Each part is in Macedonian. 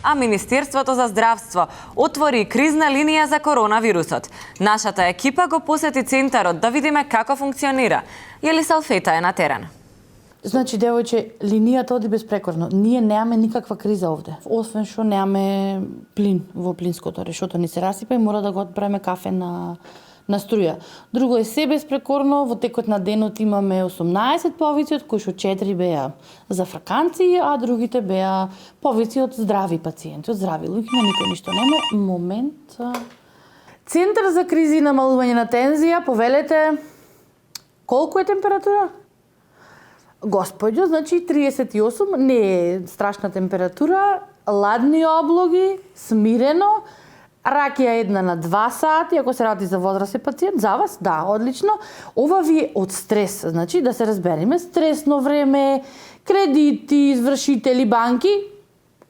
а Министерството за здравство отвори кризна линија за коронавирусот. Нашата екипа го посети центарот да видиме како функционира. Јелиса Алфета е на терен. Значи, девојче, линијата оди безпрекорно. Ние немаме никаква криза овде. Освен што немаме плин во плинското решето ни се расипа и мора да го отправиме кафе на струја. Друго е се безпрекорно, во текот на денот имаме 18 повици, од кои што 4 беа за фраканци, а другите беа повици од здрави пациенти, од здрави луѓе, на никој ништо нема. Момент. Центар за кризи и намалување на тензија, повелете, колку е температура? Господјо, значи 38, не е страшна температура, ладни облоги, смирено, ракија една на 2 сати, ако се ради за возрастен пациент, за вас, да, одлично. Ова ви е од стрес, значи да се разбереме, стресно време, кредити, извршители, банки,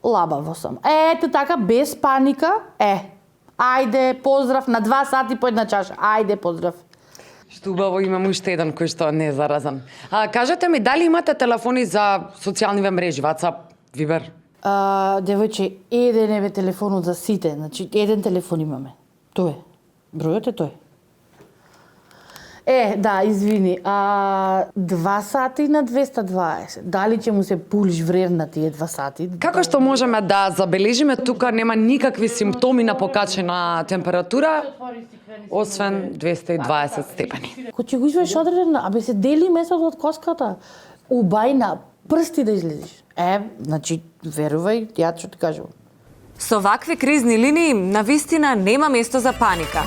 лабаво сам. Ете така, без паника, ајде, поздрав, на 2 сати по една чаша, ајде, поздрав. Што убаво, имам уште еден кој што не е заразен. Кажете ми, дали имате телефони за социјалниве мрежи, WhatsApp, Viber? Девојче, еден е телефонот за сите, значи еден телефон имаме. Тој е. Бројот е тој. Да, извини. 2 сати на 220. Дали ќе му се пулиш врер на тие 2 сати? Како што можеме да забележиме, тука нема никакви симптоми на покачена температура, освен 220 степени. Кој ќе го извеш одреден, се дели месото од коската. Убај на прсти да излезеш. Значи, верувај, ја што ти кажувам. Со вакви кризни линии, навистина нема место за паника.